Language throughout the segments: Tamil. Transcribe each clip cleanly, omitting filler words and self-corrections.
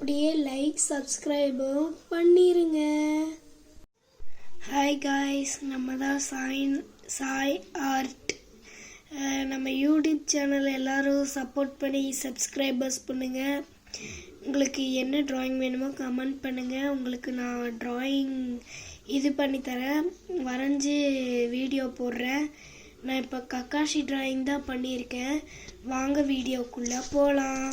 அப்படியே லைக் சப்ஸ்கிரைபும் பண்ணிடுங்க. ஹாய் காய்ஸ், நம்ம தான் சாய் ஆர்ட். நம்ம யூடியூப் சேனல் எல்லோரும் சப்போர்ட் பண்ணி சப்ஸ்கிரைபர்ஸ் பண்ணுங்கள். உங்களுக்கு என்ன ட்ராயிங் வேணுமோ கமெண்ட் பண்ணுங்கள். உங்களுக்கு நான் ட்ராயிங் இது பண்ணித்தரேன், வரைஞ்சி வீடியோ போடுறேன். நான் இப்போ கக்காஷி ட்ராயிங் தான் பண்ணியிருக்கேன். வாங்க வீடியோக்குள்ளே போகலாம்.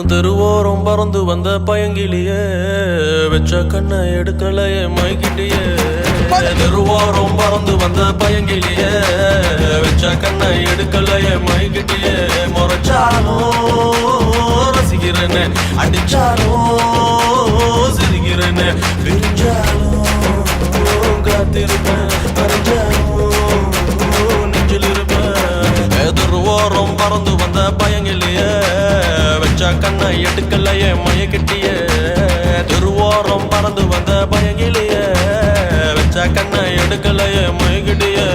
தெருவோரம் பறந்து வந்த பயங்கிலியே வெச்ச கண்ணை எடுக்கலையே மைகிட்டியே. தெருவோரம் பறந்து வந்த பயங்கிலியே வெச்ச கண்ணை எடுக்கலையே மைகிட்டியே. முறைச்சாலும் ரசிக்கிறேன்னு, அடிச்சாலும் சிரிக்கிறேன்னு, பிரிஞ்சாலும் காத்திருப்பேன், அறிஞ்சாலும் நெஞ்சில் இருப்பேன். தெருவோரம் பறந்து வந்த பயங்கிலியே வெச்ச கண்ணை எடுக்கலையே மயக்கிட்டியே. திருவோரம் பறந்து வந்த பயங்கிலியே வெச்ச கண்ணை எடுக்கலையே மயக்கிட்டியே.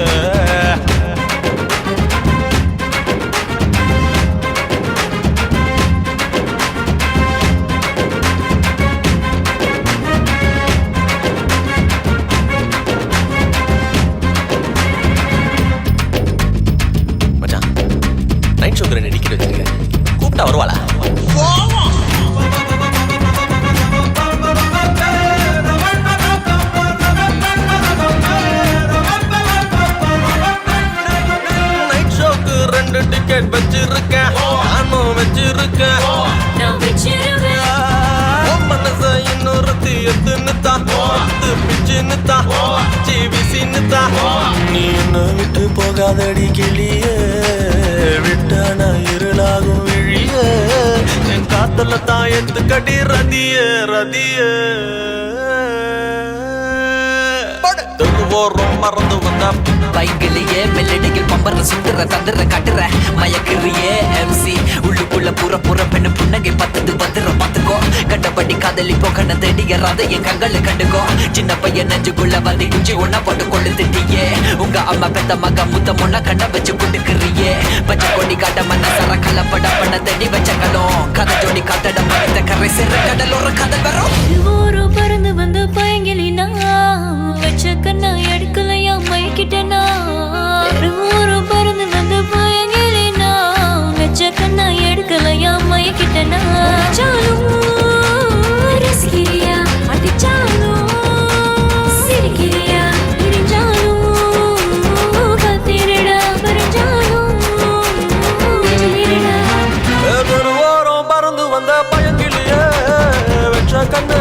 மச்சான், நைட் ஷோக்கு ரெண்டு டிக்கெட் வச்சிருக்கேன், கூப்பிட்டா வருவாளா? நைட் ஷோக்கு ரெண்டு டிக்கெட் வச்சிருக்கேன், நானும் வச்சிருக்கேன். மனச இன்னொருத்தி எத்துன்னு தான், பிச்சுன்னு தான், ஜிபிசின்னு தான். நீ என்ன விட்டு போகாதடி கிளியே, விட்டான இருளாகும் விழியே. என் காத்துல தான் எத்துக்கடி ரதியே ரதியே. தெருவோரம் மறந்து வந்தா பைக்கிலேயே மெல்லடியில் பம்பர சுத்துற தந்துற கட்டுற மயக்கிறியே MC. உள்ளுக்குள்ள புற பெண்ணு புன்னகை பத்தது பத்திர பாத்துக்கோ. கண்டபடி காதலி போகன தேடியறாத என் கண்களை கண்டுக்கோ. சின்ன பையன் நெஞ்சுக்குள்ள வந்து குஞ்சி ஒன்னா போட்டு கொண்டு திட்டியே. உங்க அம்மா பெத்த மக முத்தம் ஒன்னா கண்ண வச்சு கொடுக்குறியே. பச்சை கொடி காட்ட மனசர கலப்பட பண்ண தேடி வச்ச கலம். கதை ஜோடி காத்தட மரத்த கரை சிற கடலோர கதை வரும். ஊரு பறந்து வந்து பயங்கிலினா வச்ச கண்ணா எடுக்கலையா மைக்கிட்டனா. ஊரு பறந்து வந்து பயங்கிலினா வச்ச கண்ணா எடுக்கலையா மைக்கிட்டனா. சாலும் ரசிக்கிறியா, அடிச்சாலும் சிரிக்கிறியா, இடிஞ்சாலும் கத்திரடா, பறிஞ்சாலும் தெருவோரம் பறந்து வந்த பயங்கிலியே வெச்ச கண்ணை